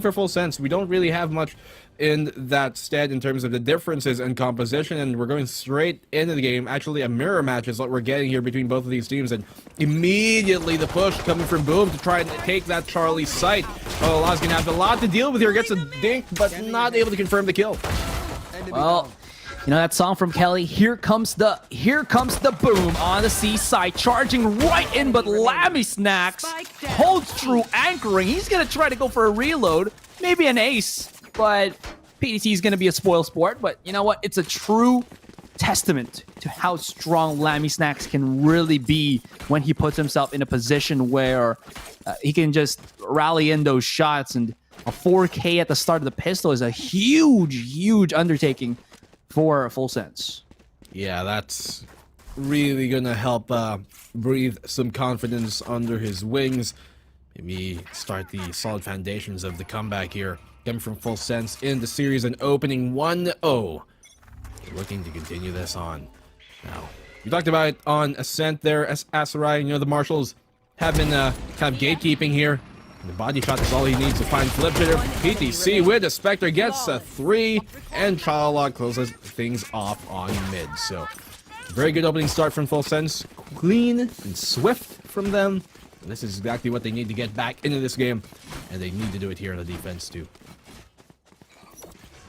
for full sense, we don't really have much in that stead in terms of the differences in composition, and we're going straight into the game. Actually, a mirror match is what we're getting here between both of these teams, and immediately the push coming from Boom to try and take that Charlie site. Oh, Law's gonna have a lot to deal with here. Gets a dink, but not able to confirm the kill. Well, you know that song from Kelly, here comes the Boom on the C side, charging right in, but Lammy Snacks holds true, anchoring. He's gonna try to go for a reload, maybe an ace, but PDC is gonna be a spoil sport. But you know what? It's a true testament to how strong Lammy Snacks can really be when he puts himself in a position where he can just rally in those shots. And a 4K at the start of the pistol is a huge undertaking for full sense. Yeah, that's really gonna help breathe some confidence under his wings. Maybe start the solid foundations of the comeback here. Coming from full sense in the series and opening 1-0. Looking to continue this on. Now, we talked about it on Ascent there, as Asarai, you know, the Marshals have been kind of gatekeeping here. The body shot is all he needs to find flip hitter. PTC with a Spectre gets a 3, and Chalala closes things off on mid. So, very good opening start from full sense. Clean and swift from them. And this is exactly what they need to get back into this game. And they need to do it here on the defense too.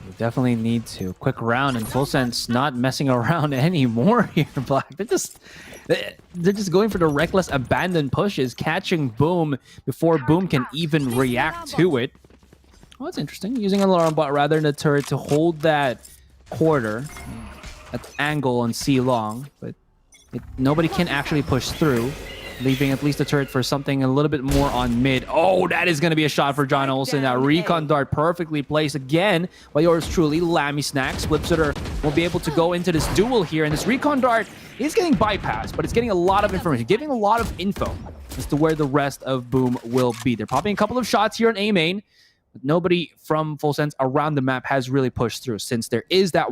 We definitely need to. Quick round, and full sense not messing around anymore here, Black. They're just going for the reckless abandon pushes, catching Boom before Boom can even react to it. Oh, that's interesting. Using an alarm bot rather than a turret to hold that quarter at angle on C long, but nobody can actually push through, leaving at least a turret for something a little bit more on mid. Oh, that is going to be a shot for John Olsen. That recon dart perfectly placed again by yours truly, Lammy Snacks. Flipsitter will be able to go into this duel here, and this recon dart is getting bypassed, but it's getting a lot of information, giving a lot of info as to where the rest of Boom will be. They're popping a couple of shots here on A main, but nobody from full sense around the map has really pushed through, since there is that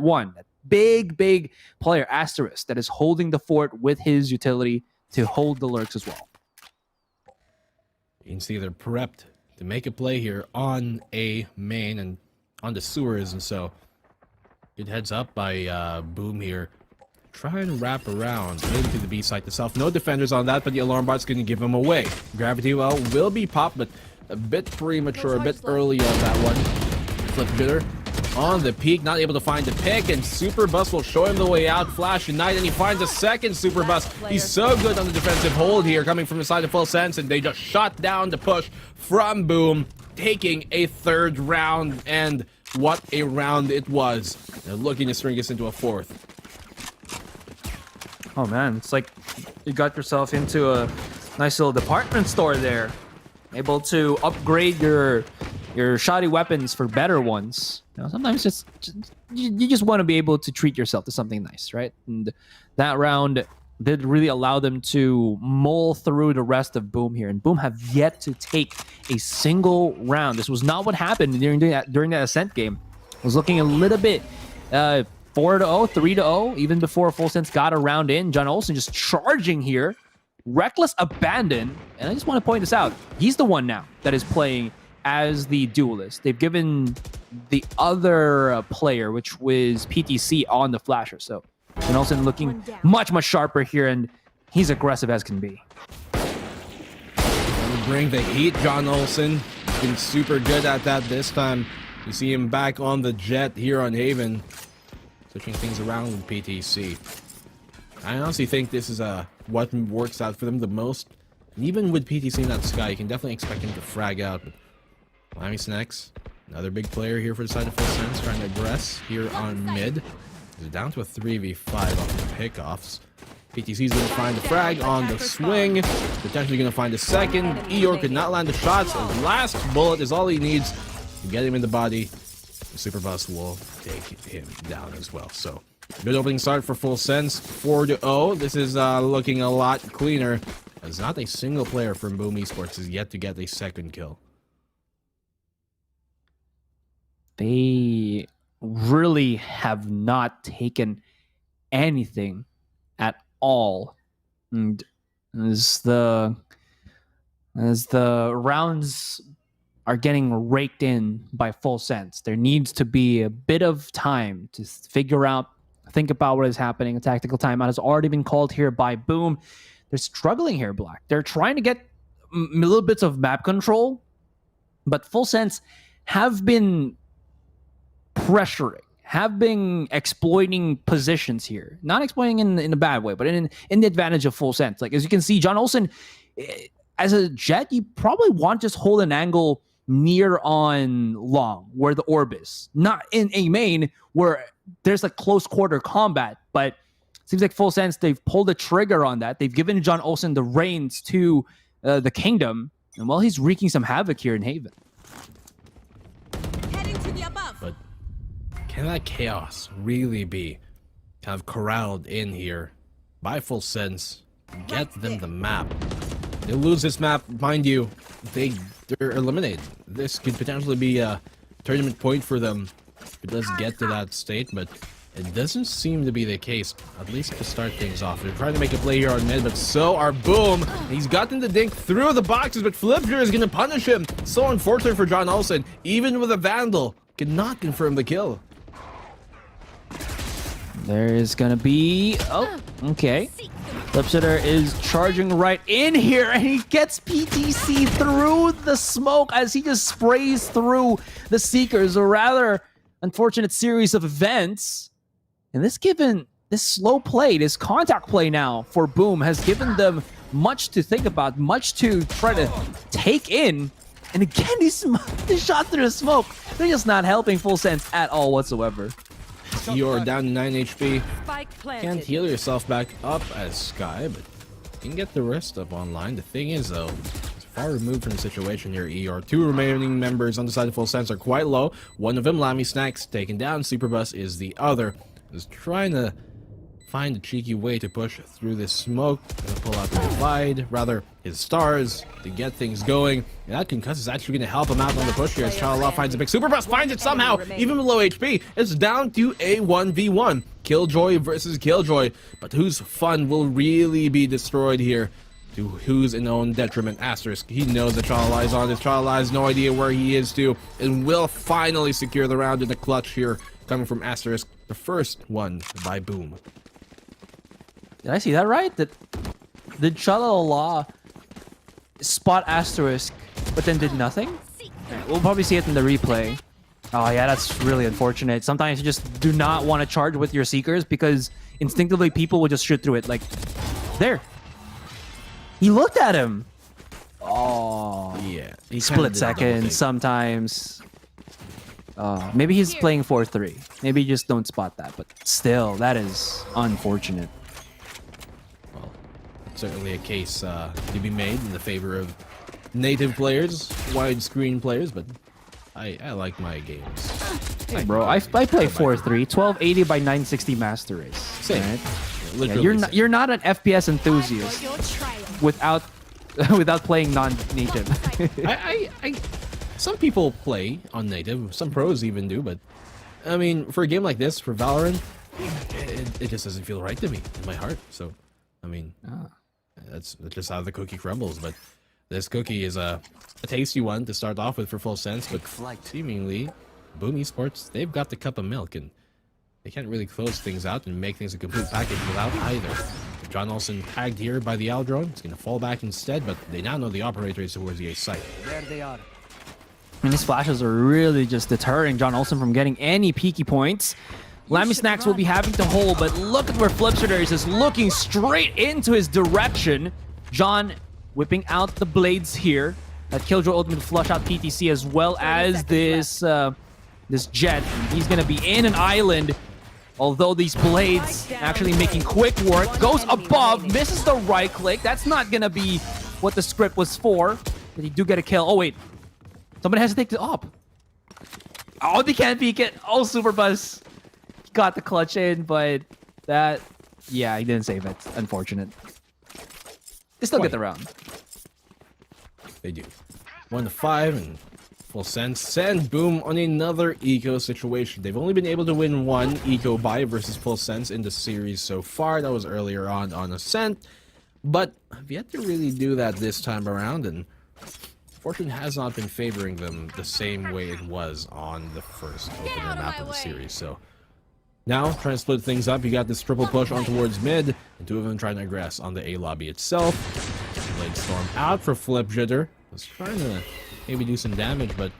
big player, Asterisk, that is holding the fort with his utility to hold the lurks as well. You can see they're prepped to make a play here on A main and on the sewers, and so good heads up by Boom here. Try and wrap around into the B site itself. No defenders on that, but the alarm bot's going to give him away. Gravity well will be popped, but a bit premature, a bit early on that one. Flip bitter on the peak, not able to find the pick, and Super Bus will show him the way out. Flash Unite, and he finds a second Super Bus. He's so good on the defensive hold here, coming from the side of full sense, and they just shot down the push from Boom, taking a third round, and what a round it was. They're looking to string us into a fourth. Oh man, it's like you got yourself into a nice little department store there. Able to upgrade your shoddy weapons for better ones. You know, sometimes you just want to be able to treat yourself to something nice, right? And that round did really allow them to mull through the rest of Boom here. And Boom have yet to take a single round. This was not what happened during that Ascent game. It was looking a little bit 4-0, 3-0, even before full sense got a round in. John Olsen just charging here. Reckless abandon. And I just want to point this out. He's the one now that is playing as the duelist. They've given the other player, which was PTC, on the flasher. So John Olsen looking much sharper here, and he's aggressive as can be. Bring the heat, John Olsen. He's been super good at that this time. You see him back on the jet here on Haven, switching things around with PTC. I honestly think this is what works out for them the most. And even with PTC in that sky, you can definitely expect him to frag out. Lammy Snacks, another big player here for the side of full sense, trying to aggress here on mid. He's down to a 3v5 off the pickoffs. PTC's going to find the frag on the swing. Potentially going to find a second. Eeyore could not land the shots. The last bullet is all he needs to get him in the body. The Super Bus will take him down as well. So, good opening start for full sense. 4-0. This is looking a lot cleaner, as not a single player from Boom Esports is yet to get a second kill. They really have not taken anything at all. And as the rounds are getting raked in by Full Sense. There needs to be a bit of time to figure out, think about what is happening. A tactical timeout has already been called here by Boom. They're struggling here, Black. They're trying to get little bits of map control, but Full Sense have been pressuring, have been exploiting positions here. Not exploiting in a bad way, but in the advantage of Full Sense. Like, as you can see, John Olsen, as a Jet, you probably want to just hold an angle near on long, where the orb is. Not in a main, where there's like close quarter combat, but it seems like Full Sense, they've pulled the trigger on that. They've given John Olsen the reins to the Kingdom, and well, he's wreaking some havoc here in Haven. Heading to the above. But can that chaos really be kind of corralled in here by Full Sense? Get them the map. They lose this map, mind you, they're eliminated. This could potentially be a tournament point for them if it does get to that state, but it doesn't seem to be the case, at least to start things off. They're trying to make a play here on mid, but so are Boom. He's gotten the dink through the boxes, but Flipger is going to punish him. So unfortunate for John Olsen. Even with a Vandal, cannot confirm the kill. There is going to be... Oh, okay. Flipsitter is charging right in here, and he gets PTC through the smoke as he just sprays through the Seekers. A rather unfortunate series of events. And this slow play, this contact play now for Boom has given them much to think about, much to try to take in. And again, these shot through the smoke, they're just not helping Full Sense at all whatsoever. You're down to 9 HP. Spike planted. Can't heal yourself back up as Sky, but you can get the rest up online. The thing is, though, it's far removed from the situation here. ER. Two remaining members on the side of Full Sense are quite low. One of them, Lammy Snacks, taken down. Superbus is the other. Is trying to find a cheeky way to push through this smoke. Gonna pull out the divide, rather his stars, to get things going. And that concuss is actually gonna help him out on the push here as Chalala finds a big Superbus, finds it somehow, even below HP. It's down to a 1v1. Killjoy versus Killjoy. But whose fun will really be destroyed here? To whose own detriment? Asterisk. He knows that Chalala is on this. Chalala has no idea where he is to, and will finally secure the round in the clutch here, coming from Asterisk. The first one by Boom. Did I see that right? Did Chalala spot Asterisk, but then did nothing? We'll probably see it in the replay. Oh yeah, that's really unfortunate. Sometimes you just do not want to charge with your Seekers because instinctively people will just shoot through it. Like, there. He looked at him. Oh. Yeah. Split second sometimes. Maybe he's playing 4-3. Maybe you just don't spot that. But still, that is unfortunate. Well, certainly a case to be made in the favor of native players, widescreen players, but I like my games. Hey, bro, I play 4-3, 1280 by 960 master race. Same. Right? Yeah, you're not an FPS enthusiast without playing non-native. Some people play on native, some pros even do, but I mean, for a game like this, for Valorant, it just doesn't feel right to me in my heart. So, I mean, that's just how the cookie crumbles. But this cookie is a tasty one to start off with for Full Sense, but seemingly, Boom ESPORTS, they've got the cup of milk, and they can't really close things out and make things a complete package without either. John Olsen tagged here by the Aldrone. He's going to fall back instead, but they now know the operator is towards the A site. There they are. And these flashes are really just deterring John Olsen from getting any peaky points. Lammy Snacks will be having to hold, but look at where Flipsitter is just looking straight into his direction. John whipping out the blades here. That Killjoy ultimate flush out PTC as well as this jet. He's going to be in an island. Although these blades actually making quick work. Goes above, misses the right click. That's not going to be what the script was for. But he do get a kill. Oh, wait. Somebody has to take the op. Oh, they can't peek it. Oh, Superbus got the clutch in, but that... Yeah, he didn't save it. Unfortunate. They still get the round. They do. 1-5 and Full Sense send Boom on another eco situation. They've only been able to win one eco buy versus Full Sense in the series so far. That was earlier on Ascent, but have yet to really do that this time around. And fortune has not been favoring them the same way it was on the first opener map of the series. So now, trying to split things up, you got this triple push on towards mid, and two of them trying to aggress on the A lobby itself. Blade Storm out for Flip Jitter. Was trying to maybe do some damage, but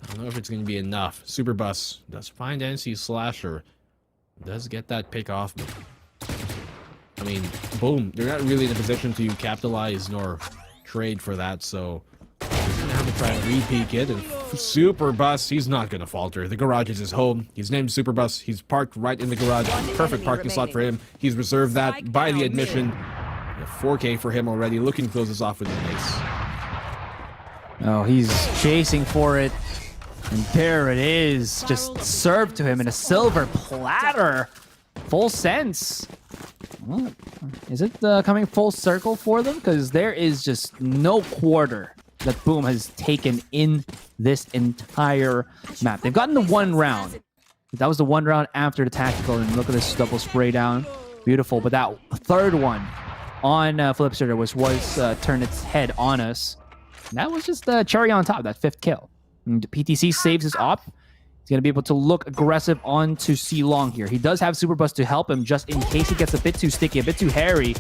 I don't know if it's going to be enough. Super Bus does find NC Slasher. Does get that pick off, but I mean, boom. They're not really in a position to capitalize nor trade for that, so he's going to have to try and re-peek it. And Super Bus, he's not going to falter. The garage is his home. He's named Super Bus. He's parked right in the garage. Perfect parking slot for him. He's reserved that by the admission. 4K for him already. Looking to close this off with an ace. Oh, he's chasing for it. And there it is. Just served to him in a silver platter. Full sense. Well, is it coming full circle for them? Because there is just no quarter that Boom has taken in this entire map. They've gotten the one round. That was the one round after the tactical. And look at this double spray down. Beautiful. But that third one on Flipster was turned its head on us. And that was just the cherry on top, that 5th kill. And PTC saves his op. He's going to be able to look aggressive onto C Long here. He does have Super Bus to help him just in case he gets a bit too sticky, a bit too hairy.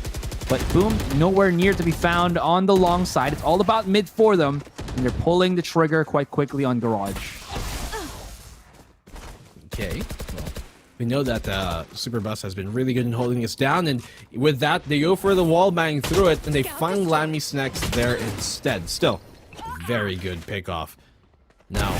But Boom, nowhere near to be found on the long side. It's all about mid for them. And they're pulling the trigger quite quickly on Garage. Okay, well, we know that Super Bus has been really good in holding us down. And with that, they go for the wall bang through it. And they find Lammy Snacks there instead. Still, very good pickoff. Now,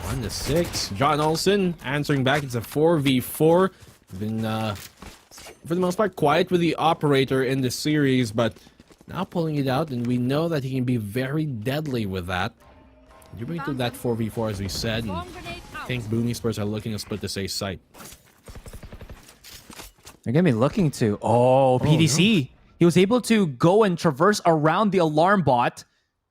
1-6. John Olsen answering back. It's a 4v4. Been, for the most part, quiet with the operator in the series, but now pulling it out, and we know that he can be very deadly with that. You bring to that 4v4, as we said, and I think Boom Esports are looking to split this ace site. They're going to be looking to... Oh, PDC. No. He was able to go and traverse around the alarm bot.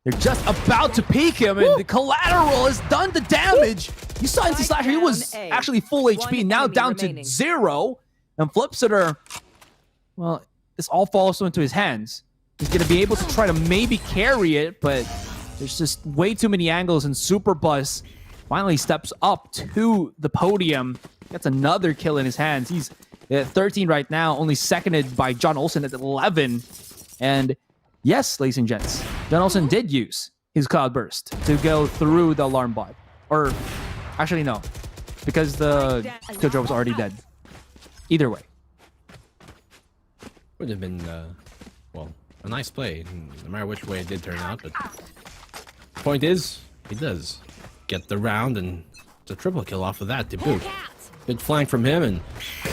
They're just about to peek him, and the collateral has done the damage. You saw NC Slasher, he was actually full HP, now down to 0. And Flipsitter, well, this all falls into his hands. He's going to be able to try to maybe carry it, but there's just way too many angles, and Super Bus finally steps up to the podium. Gets another kill in his hands. He's at 13 right now, only seconded by John Olsen at 11. And yes, ladies and gents, John Olsen did use his Cloud Burst to go through the alarm bot. Or, actually no, because the Killjoy was already dead. Either way. Would have been, well, a nice play, no matter which way it did turn out, but point is, he does get the round, and it's a triple kill off of that to boot. Good flank from him, and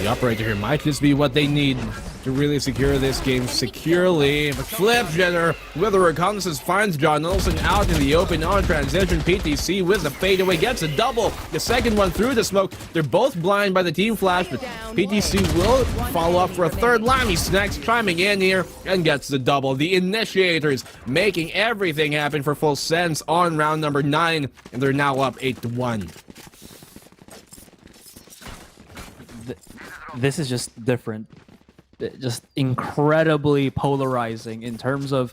the operator here might just be what they need to really secure this game securely. But Flip Jitter with the reconnaissance finds John Olsen out in the open on transition. PTC with the fadeaway gets a double. The second one through the smoke. They're both blind by the team flash, but PTC will follow up for a third. Lammy Snacks chiming in here and gets the double. The initiators making everything happen for Full Sense on round number 9, and they're now up 8-1. This is just different. Just incredibly polarizing in terms of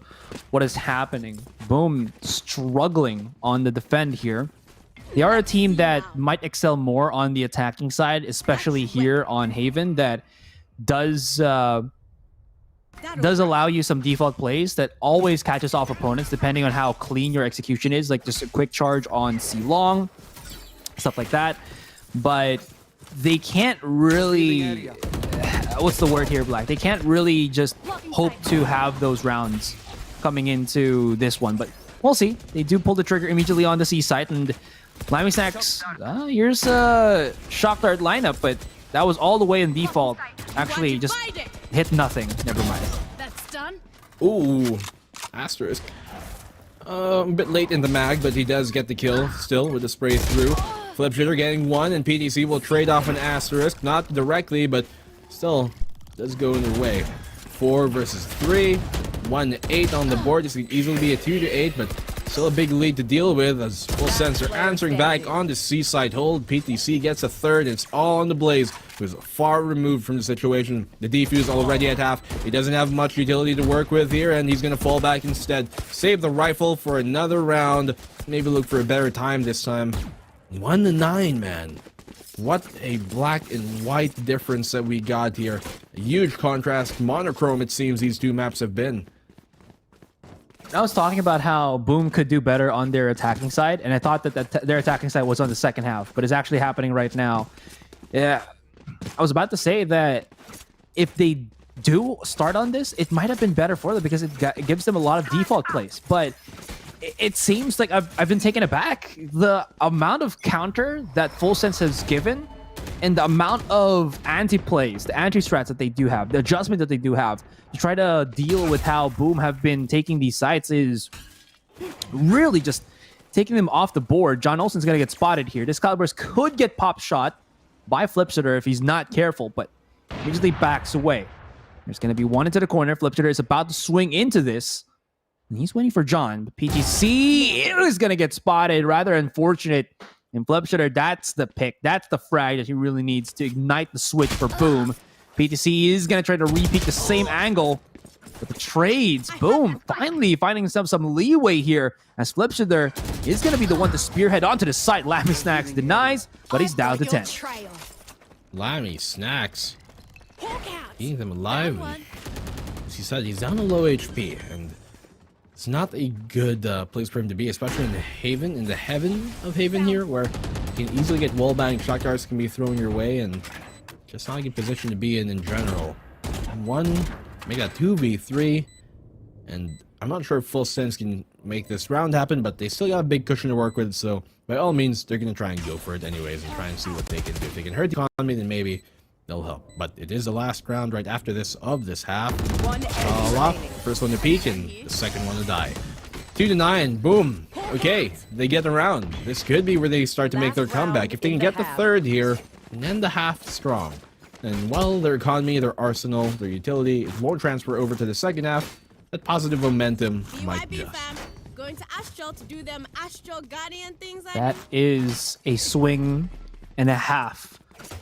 what is happening. Boom, struggling on the defend here. They are a team that might excel more on the attacking side, especially here on Haven, that does allow you some default plays that always catches off opponents depending on how clean your execution is, like just a quick charge on C long, stuff like that. But they can't really, what's the word here, Black? They can't really just hope to have those rounds coming into this one, but we'll see. They do pull the trigger immediately on the C site, and Lammy Snacks, here's a Shock Dart lineup, but that was all the way in default. Actually, just hit nothing. Never mind. That's done. Ooh, asterisk. A bit late in the mag, but he does get the kill still with the spray through. Flip Jitter getting one, and PTC will trade off an asterisk. Not directly, but still does go in their way. 4 versus 3. 1-8 on the board. This could easily be a 2-8, but Still a big lead to deal with as Full Sense are answering back on the seaside hold. PTC gets a third. It's all on the Blaze, who's far removed from the situation. The defuse already at half. He doesn't have much utility to work with here, and he's going to fall back instead. Save the rifle for another round. Maybe look for a better time this time. 1-9, man. What a black and white difference that we got here. A huge contrast. Monochrome, it seems, these two maps have been. I was talking about how Boom could do better on their attacking side, and I thought that their attacking side was on the second half, but it's actually happening right now. Yeah, I was about to say that if they do start on this, it might have been better for them because it gives them a lot of default plays, but it seems like I've been taken aback. The amount of counter that Full Sense has given and the amount of anti-plays, the anti-strats that they do have, the adjustment that they do have to try to deal with how Boom have been taking these sites is really just taking them off the board. John Olsen's going to get spotted here. This Caliburst could get pop shot by Flipsitter if he's not careful, but immediately backs away. There's going to be one into the corner. Flipsitter is about to swing into this, and he's waiting for John. But PTC is going to get spotted. Rather unfortunate. And Flipsitter, that's the pick. That's the frag that he really needs to ignite the switch for Boom. PTC is going to try to repeat the same angle. But the trades, Boom, finally finding himself some leeway here as Flipsitter is going to be the one to spearhead onto the site. Lammy Snacks denies, but he's down to 10. Lammy Snacks. Eating them alive. As he said, he's down to low HP, and it's not a good place for him to be, especially in the heaven of Haven here, where you can easily get wallbang, shot guards can be thrown your way, and just not a good position to be in general. Make that 2v3, and I'm not sure if Full Sense can make this round happen, but they still got a big cushion to work with, so by all means, they're going to try and go for it anyways and try and see what they can do. If they can hurt the economy, then maybe they'll help. But it is the last round right after this of this half. First one to peak and the second one to die. 2-9, Boom. Okay, they get around. This could be where they start to make their comeback. If they can get the third here and end the half strong, and while their economy, their arsenal, their utility, it won't transfer over to the second half, that positive momentum might just. Going to Astral to do them Astral Guardian things. That is a swing and a half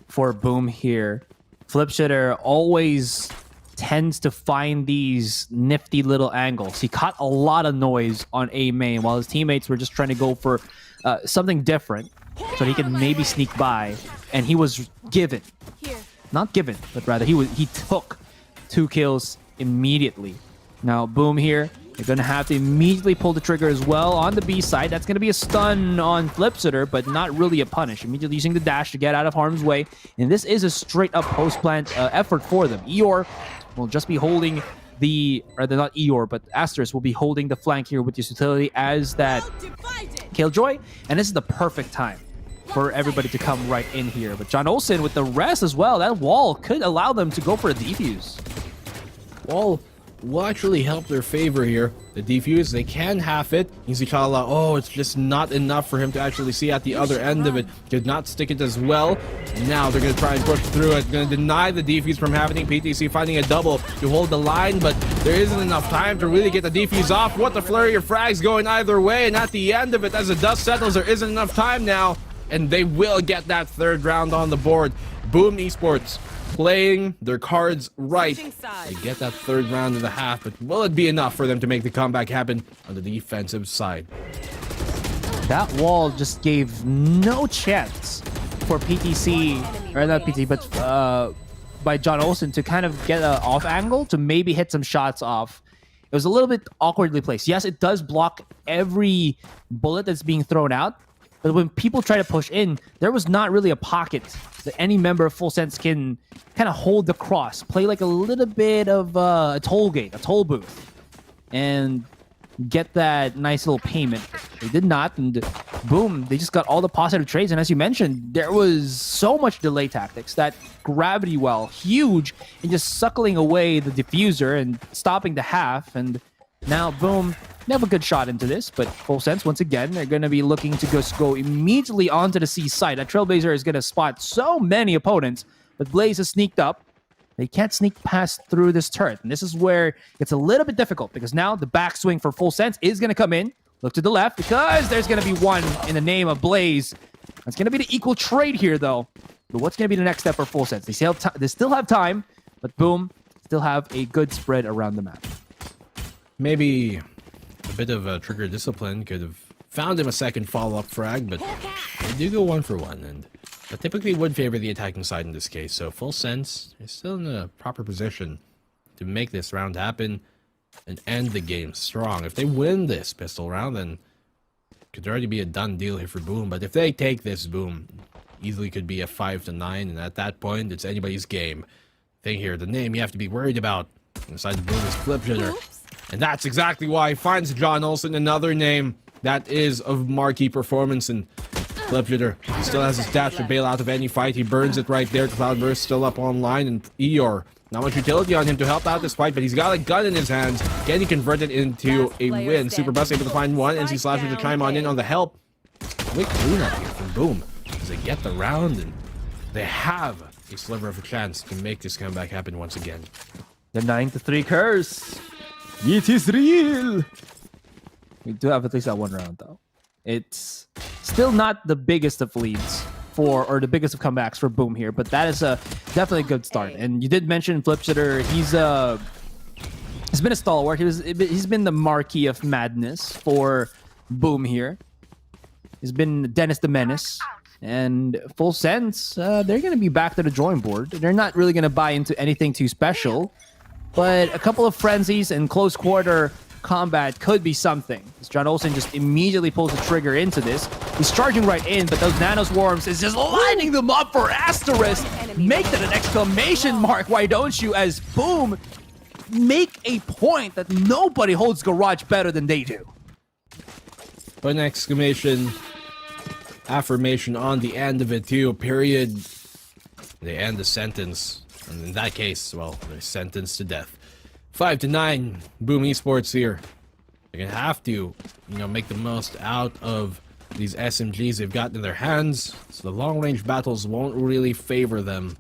for Boom here. Flipsitter always tends to find these nifty little angles. He caught a lot of noise on A main while his teammates were just trying to go for something different so he could maybe sneak by, and he was given. Not given, but rather he took 2 kills immediately. Now Boom here, they're going to have to immediately pull the trigger as well on the B side. That's going to be a stun on Flipsitter, but not really a punish. Immediately using the dash to get out of harm's way. And this is a straight-up post-plant effort for them. Eeyore will just be holding the... Rather, not Eeyore, but Asterisk will be holding the flank here with his utility as that Killjoy. And this is the perfect time for everybody to come right in here. But John Olsen with the rest as well. That wall could allow them to go for a defuse. Wall will actually help their favor here. The defuse, they can half it. Izichala, oh, it's just not enough for him to actually see at the other end of it. Did not stick it as well. Now they're going to try and push through it. Going to deny the defuse from happening. PTC finding a double to hold the line, but there isn't enough time to really get the defuse off. What the flurry of frags going either way, and at the end of it, as the dust settles, there isn't enough time now, and they will get that third round on the board. Boom Esports playing their cards right. They get that third round of the half, but will it be enough for them to make the comeback happen on the defensive side? That wall just gave no chance for PTC, or not PT, but by John Olsen to kind of get an off angle to maybe hit some shots off. It was a little bit awkwardly placed. Yes, it does block every bullet that's being thrown out, but when people try to push in, there was not really a pocket that any member of Full Sense can kind of hold the cross, play like a little bit of a toll gate, a toll booth, and get that nice little payment. They did not, and boom, they just got all the positive trades. And as you mentioned, there was so much delay tactics. That gravity well, huge, and just suckling away the diffuser and stopping the half. And now, boom, they have a good shot into this, but Full Sense, once again, they're going to be looking to just go immediately onto the C side. That Trailblazer is going to spot so many opponents, but Blaze has sneaked up. They can't sneak past through this turret, and this is where it's a little bit difficult, because now the backswing for Full Sense is going to come in. Look to the left because there's going to be one in the name of Blaze. That's going to be the equal trade here, though. But what's going to be the next step for Full Sense? They still have time, but Boom still have a good spread around the map. Maybe a bit of a trigger discipline could have found him a second follow-up frag, but they do go 1 for 1, and that typically would favor the attacking side in this case. So Full Sense is still in a proper position to make this round happen and end the game strong. If they win this pistol round, then it could already be a done deal here for Boom. But if they take this, Boom easily could be a 5-9, and at that point, it's anybody's game. Thing here, the name you have to be worried about inside the Boom is Flipjitter. And that's exactly why he finds John Olsen another name that is of marquee performance. And Flipjitter, he still has his dash to bail out of any fight. He burns it right there. Cloudburst still up online, and Eeyore, not much utility on him to help out this fight, but he's got a gun in his hands. Can he convert it into a win? Superbus able to find one. NC Slasher to chime on in on the help. Quick cleanup here from Boom as they get the round, and they have a sliver of a chance to make this comeback happen once again. The 9-3 curse. It is real. We do have at least that one round, though. It's still not the biggest of leads or the biggest of comebacks for Boom here, but that is definitely a good start. And you did mention Flipjitter. He's been a stalwart. He's been the marquee of madness for Boom here. He's been Dennis the Menace. And Full Sense, they're going to be back to the drawing board. They're not really going to buy into anything too special, but a couple of frenzies and close quarter combat could be something. As John Olsen just immediately pulls the trigger into this. He's charging right in, but those Nano Swarms is just lining them up for Asterisk. Make that an exclamation mark, why don't you? As Boom make a point that nobody holds Garage better than they do. Put an exclamation affirmation on the end of it too, period. They end the sentence. And in that case, well, they're sentenced to death. 5-9, Boom Esports here. They're gonna have to, make the most out of these SMGs they've got in their hands, so the long-range battles won't really favor them.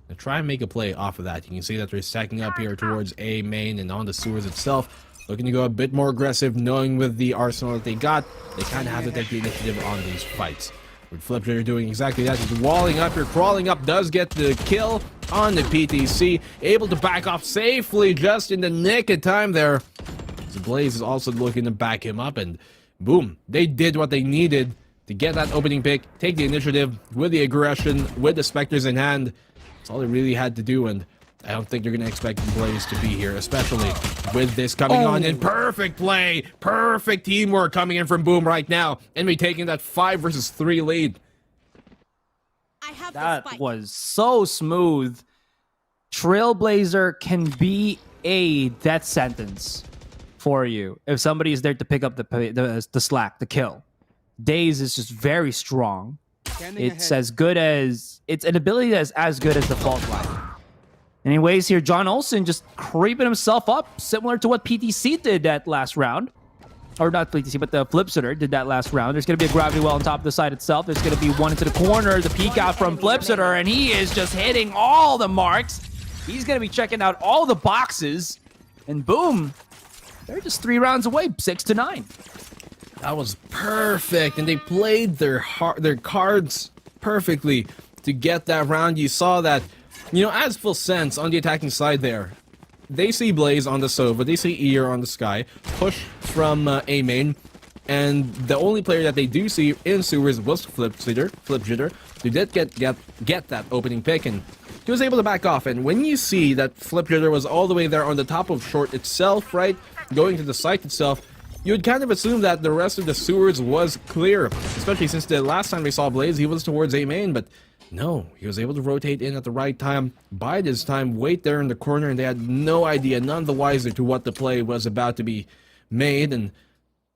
Now try and make a play off of that. You can see that they're stacking up here towards A main and on the sewers itself, looking to go a bit more aggressive, knowing with the arsenal that they got, they kind of have to take the initiative on these fights. With Flipjitter doing exactly that, he's walling up here, crawling up, does get the kill on the PTC, able to back off safely just in the nick of time there. The Blaze is also looking to back him up, and Boom, they did what they needed to get that opening pick, take the initiative with the aggression, with the Spectres in hand. That's all they really had to do, and I don't think they're going to expect the Blaze to be here, especially with this coming on in. Perfect play, perfect teamwork coming in from Boom right now, and we taking that 5 versus 3 lead. I have That was so smooth. Trailblazer can be a death sentence for you if somebody is there to pick up the slack, the kill. Daze is just very strong. It's as good as, it's an ability that's as good as the fault line. Anyways, here John Olsen just creeping himself up, similar to what PTC did that last round. Or not PTC, but the Flipjitter did that last round. There's going to be a gravity well on top of the side itself. There's going to be one into the corner, the peek out from Flipjitter, and he is just hitting all the marks. He's going to be checking out all the boxes, and boom, they're just 3 rounds away, 6-9. That was perfect, and they played their cards perfectly to get that round. You saw that, as Full Sense on the attacking side there, they see Blaze on the Sova, they see Ear on the Sky, push from A main, and the only player that they do see in sewers was Flipjitter, who did get that opening pick, and he was able to back off. And when you see that Flipjitter was all the way there on the top of short itself, right, going to the site itself, you would kind of assume that the rest of the sewers was clear, especially since the last time we saw Blaze, he was towards A main, but no, he was able to rotate in at the right time, bide his time, wait there in the corner, and they had no idea, none the wiser to what the play was about to be made, and,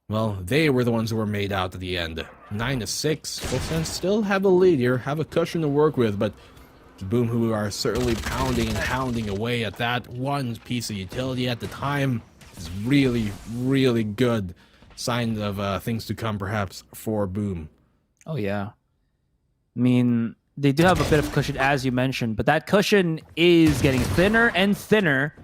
well, they were the ones who were made out at the end. 9-6, Full Sense still have a lead here, have a cushion to work with, but Boom, who are certainly pounding and hounding away at that one piece of utility at the time, is really, really good sign of things to come, perhaps, for Boom. Oh, yeah. I mean, they do have a bit of cushion, as you mentioned, but that cushion is getting thinner and thinner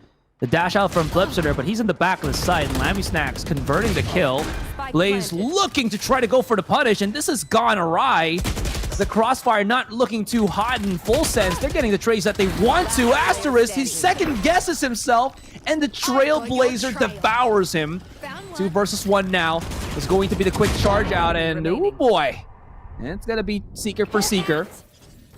The dash out from Flipsitter, but he's in the back of the site, and Lammy Snacks converting the kill. Blaze looking to try to go for the punish, and this has gone awry. The Crossfire not looking too hot in full sense. They're getting the trades that they want to. Asterisk, he second guesses himself, and the Trailblazer devours him. 2 versus 1 now. It's going to be the quick charge out, and oh boy. And it's going to be Seeker for Seeker.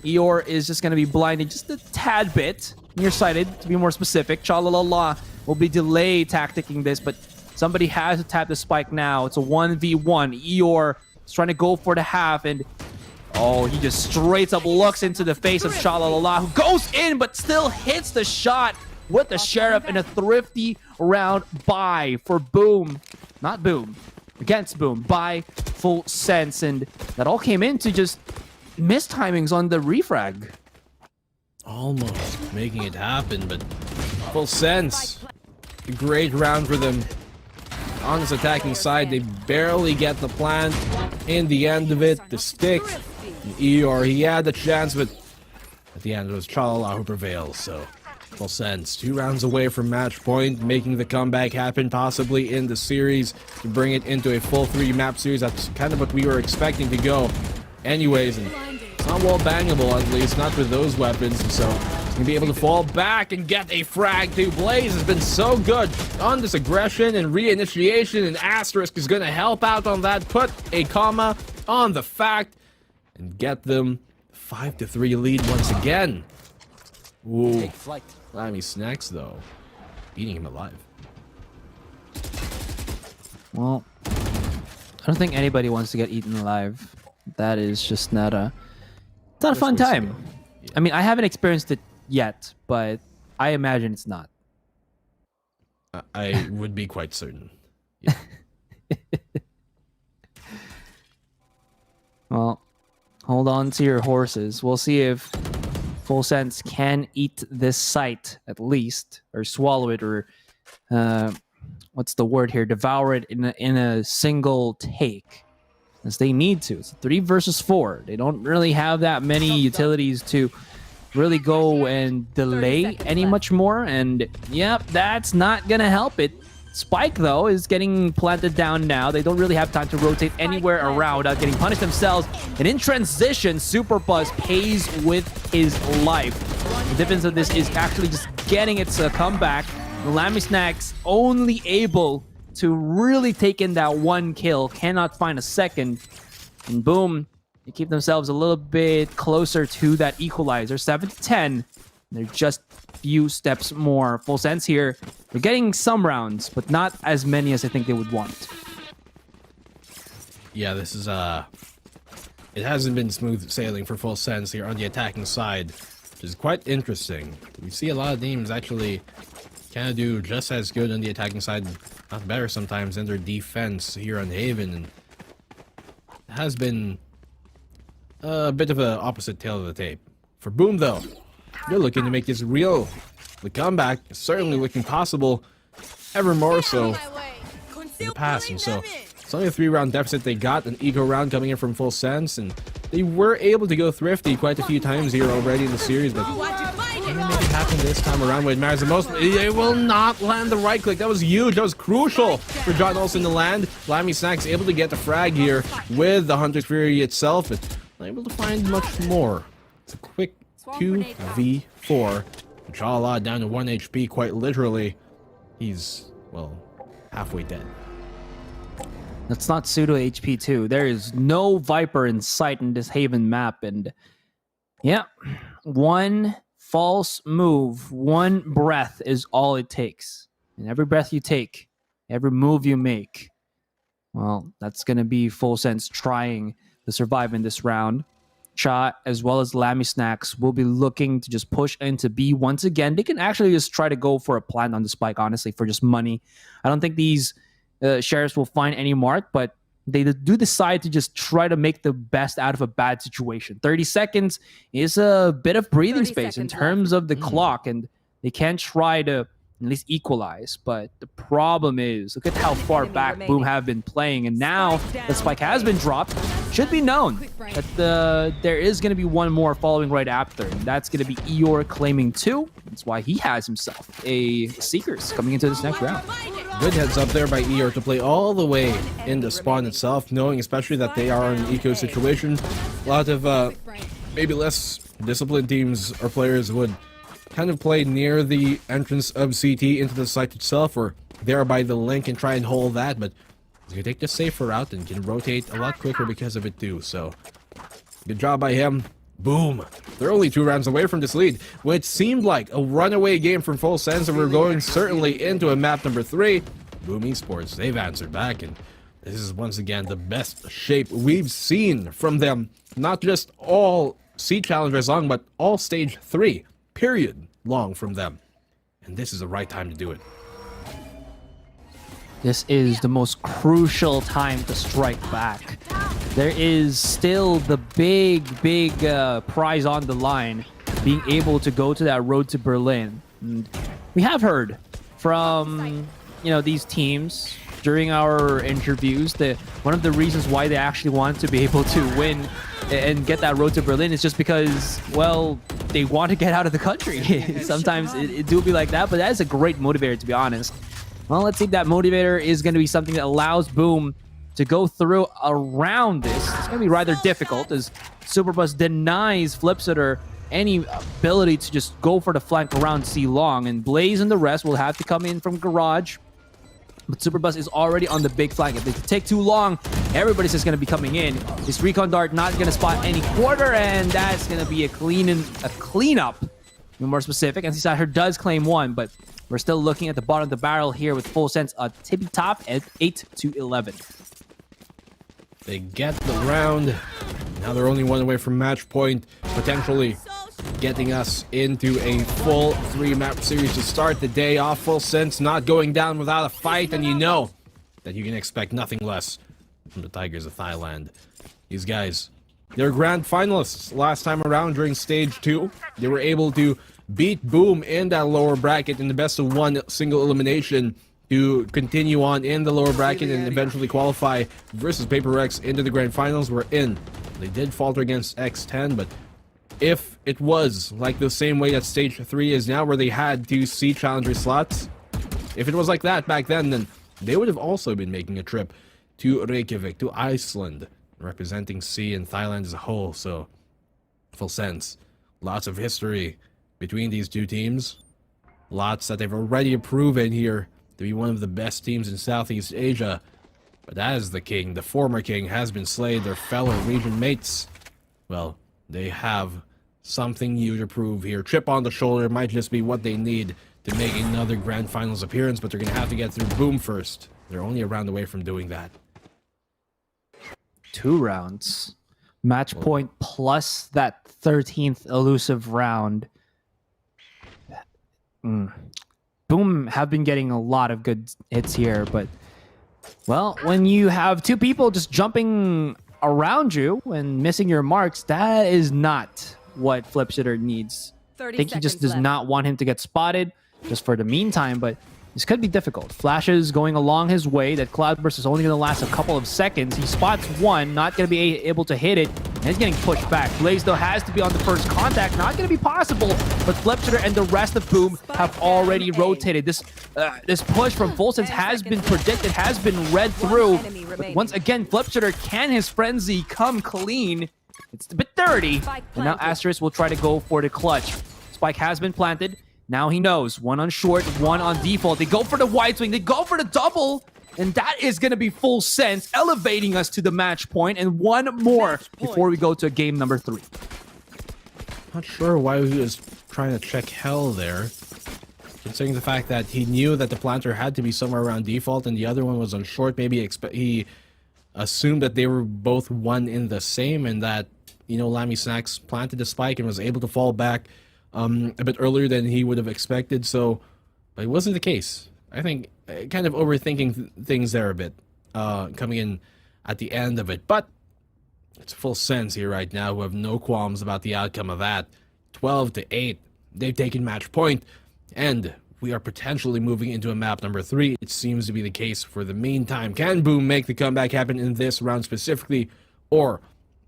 Eeyore is just going to be blinded just a tad bit. Nearsighted, to be more specific. Cha-la-la-la will be delay tacticking this, but somebody has to tap the spike now. It's a 1v1. Eeyore is trying to go for the half, and oh, he just straight up looks into the face of Cha-la-la-la, who goes in, but still hits the shot with the Sheriff in a thrifty round buy for Boom. Not Boom. Against Boom. By Full Sense, and that all came into just mistimings on the refrag. Almost making it happen, but Full Sense. A great round for them. On this attacking side, they barely get the plant. In the end of it, the stick. Eeyore, he had the chance, but at the end it was Cha-la-la who prevails, so Full Sense 2 rounds away from match point, making the comeback happen possibly in the series to bring it into a full 3-map series. That's kind of what we were expecting to go anyways, and it's not wall bangable, at least not with those weapons, so he's gonna be able to fall back and get a frag too. Blaze has been so good on this aggression and reinitiation, and Asterisk is gonna help out on that, put a comma on the fact, and get them 5-3 lead once again. Ooh, Lammy Snacks though, eating him alive. Well, I don't think anybody wants to get eaten alive. That is just not a fun time. Yeah. I mean, I haven't experienced it yet, but I imagine it's not. I would be quite certain. Yeah. Well, hold on to your horses. We'll see if Full Sense can eat this site at least, or swallow it, or what's the word here? Devour it in a single take, as they need to. It's 3 versus 4. They don't really have that many utilities to really go and delay any much more, and yep, that's not gonna help it. Spike, though, is getting planted down now. They don't really have time to rotate anywhere around without getting punished themselves. And in transition, Super Buzz pays with his life. The difference of this is actually just getting its comeback. The Lammy Snacks only able to really take in that 1 kill, cannot find a second. And boom, they keep themselves a little bit closer to that equalizer. 7-10. They're just few steps more. Full Sense here. They're getting some rounds, but not as many as I think they would want. Yeah, this is it hasn't been smooth sailing for Full Sense here on the attacking side, which is quite interesting. We see a lot of teams actually kind of do just as good on the attacking side, not better sometimes, than their defense here on Haven, and it has been a bit of an opposite tail of the tape. For Boom, though, they're looking to make this real. The comeback is certainly looking possible, ever more so in the past, and so it's only a 3-round deficit they got, an eco round coming in from Full Sense, and they were able to go thrifty quite a few times here already in the series, but can they make it happen this time around when it matters the most? They will not land the right click. That was huge. That was crucial for John Olsen to land. Lammy Snacks able to get the frag here with the Hunter's Fury itself, but not able to find much more. It's a quick 2v4. Cha-la down to 1 HP, quite literally. He's, well, halfway dead. That's not pseudo HP too. There is no Viper in sight in this Haven map, and yeah, 1 false move, 1 breath is all it takes. And every breath you take, every move you make, well, that's gonna be Full Sense trying to survive in this round. Cha, as well as Lammy Snacks, will be looking to just push into B once again. They can actually just try to go for a plant on the spike, honestly, for just money. I don't think these sheriffs will find any mark, but they do decide to just try to make the best out of a bad situation. 30 seconds is a bit of breathing space in terms of the clock, and they can't try to at least equalize. But the problem is, look at how far back Boom have been playing, and now the spike has been dropped. Should be known that there is going to be one more following right after, and that's going to be Eeyore claiming 2. That's why he has himself a Seekers coming into this next round. Good heads up there by Eeyore to play all the way into spawn itself, knowing especially that they are in an eco situation. A lot of maybe less disciplined teams or players would kind of play near the entrance of CT into the site itself, or there by the link and try and hold that, but he's gonna take the safer route and can rotate a lot quicker because of it too. So good job by him. Boom. They're only 2 rounds away from this lead, which seemed like a runaway game from Full Sense, and we're going certainly into a map number 3. Boom Esports, they've answered back, and this is once again the best shape we've seen from them. Not just all C challengers long, but all stage 3 period long from them. And this is the right time to do it. This is the most crucial time to strike back. There is still the big prize on the line, being able to go to that road to Berlin. And we have heard from, these teams during our interviews that one of the reasons why they actually want to be able to win and get that road to Berlin is just because, well, they want to get out of the country. Sometimes it do be like that, but that is a great motivator, to be honest. Well, let's see if that motivator is going to be something that allows Boom to go through around this. It's going to be rather difficult as Superbus denies Flipsitter any ability to just go for the flank around C long, and Blaze and the rest will have to come in from Garage. But Superbus is already on the big flank. If they take too long, everybody's just going to be coming in. This Recon Dart not going to spot any quarter, and that's going to be a cleanup. To be more specific, and Sider does claim 1, but we're still looking at the bottom of the barrel here with Full Sense a tippy top at 8-11. They get the round. Now they're only 1 away from match point, potentially getting us into a full 3-map series to start the day off. Full Sense not going down without a fight, and you know that you can expect nothing less from the Tigers of Thailand. These guys, they're grand finalists last time around during stage 2. They were able to beat Boom in that lower bracket in the best of 1 single elimination to continue on in the lower bracket and eventually qualify versus Paper Rex into the grand finals. We're in. They did falter against X10, but if it was like the same way that stage 3 is now, where they had 2 C challenger slots, if it was like that back then they would have also been making a trip to Reykjavik, to Iceland, representing C and Thailand as a whole. So Full Sense, lots of history between these 2 teams, lots that they've already proven here to be one of the best teams in Southeast Asia. But as the king, the former king, has been slain, their fellow region mates, well, they have something new to prove here. Chip on the shoulder might just be what they need to make another grand finals appearance, but they're going to have to get through Boom first. They're only a round away from doing that. 2 rounds. Match point plus that 13th elusive round. Boom have been getting a lot of good hits here, but, well, when you have 2 people just jumping around you and missing your marks, that is not what Flipsitter needs. I think he just does not want him to get spotted just for the meantime, but this could be difficult. Flashes going along his way. That Cloudburst is only going to last a couple of seconds. He spots 1, not going to be able to hit it, and he's getting pushed back. Blaze, though, has to be on the first contact. Not going to be possible, but Flipsitter and the rest of Boom have already rotated. This push from Full Sense has been predicted, has been read through. But once again, Flipsitter, can his frenzy come clean? It's a bit dirty. And now Asterisk will try to go for the clutch. Spike has been planted. Now he knows. 1 on short, 1 on default. They go for the wide swing. They go for the double. And that is going to be Full Sense, elevating us to the match point. And 1 more before we go to game number 3. Not sure why he was trying to check hell there, considering the fact that he knew that the planter had to be somewhere around default and the other one was on short. Maybe he assumed that they were both 1 in the same, and that, Lammy Snacks planted the spike and was able to fall back a bit earlier than he would have expected. So, but it wasn't the case. I think kind of overthinking things there a bit, coming in at the end of it. But it's Full Sense here right now, who have no qualms about the outcome of that. 12-8. They've taken match point. And we are potentially moving into a map number 3. It seems to be the case for the meantime. Can Boom make the comeback happen in this round specifically, or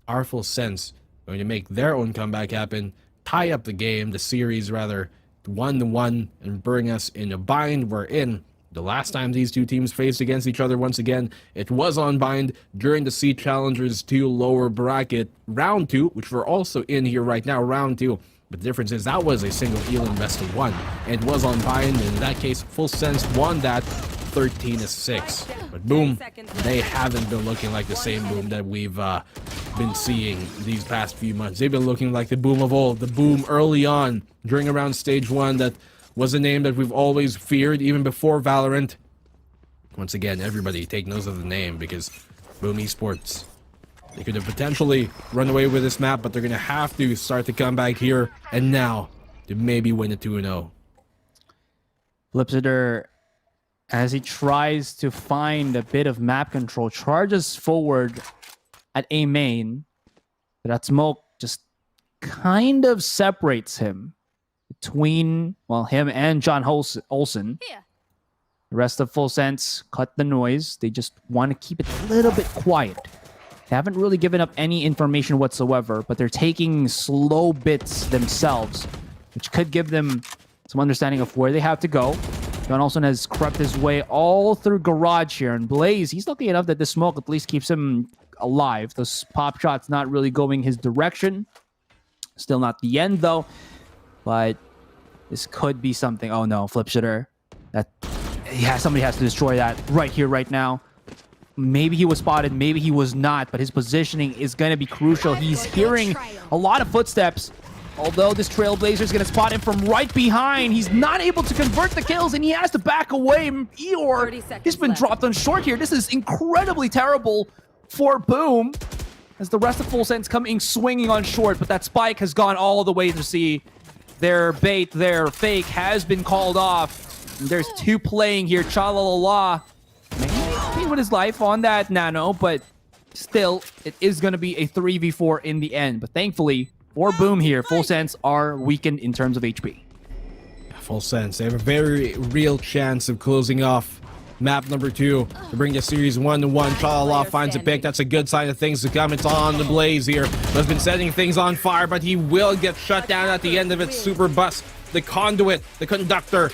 are Full Sense going to make their own comeback happen, tie up the game, the series rather, 1-1, and bring us in a bind we're in? The last time these two teams faced against each other, once again, it was on bind during the Sea Challengers 2 lower bracket round 2, which we're also in here right now, round 2. But the difference is that was a single Elan best of 1. And it was on bind, and in that case, Full Sense won that 13-6. But Boom, they haven't been looking like the same Boom that we've been seeing these past few months. They've been looking like the Boom of old, the Boom early on, during around stage 1 that was a name that we've always feared, even before Valorant. Once again, everybody take note of the name, because Boom Esports, they could have potentially run away with this map, but they're going to have to start the comeback here and now to maybe win a 2-0. Flipsitter, as he tries to find a bit of map control, charges forward at A main, but that smoke just kind of separates him between, well, him and John Olsen. Here. The rest of Full Sense cut the noise. They just want to keep it a little bit quiet. They haven't really given up any information whatsoever, but they're taking slow bits themselves, which could give them some understanding of where they have to go. John Olsen has crept his way all through garage here, and Blaze, he's lucky enough that the smoke at least keeps him alive. Those pop shots not really going his direction. Still not the end, though. But this could be something. Oh no, Flipsitter. Somebody has to destroy that right here, right now. Maybe he was spotted, maybe he was not, but his positioning is going to be crucial. He's hearing a lot of footsteps. Although this Trailblazer is going to spot him from right behind, he's not able to convert the kills, and he has to back away. Eeyore, he's been dropped on short here. This is incredibly terrible for Boom, as the rest of Full Sense coming swinging on short, but that spike has gone all the way to see their bait, their fake has been called off. And there's two playing here. Chalalala, maybe with his life on that nano, but still, it is going to be a 3v4 in the end. But thankfully, for Boom here, Full Sense are weakened in terms of HP. Full Sense, they have a very real chance of closing off map number 2 to bring the series 1-1. Chalalala finds a pick. That's a good sign of things to come. It's on the Blaze here. Has been setting things on fire, but he will get shut down at the end of it. Super Bus, the conduit, the conductor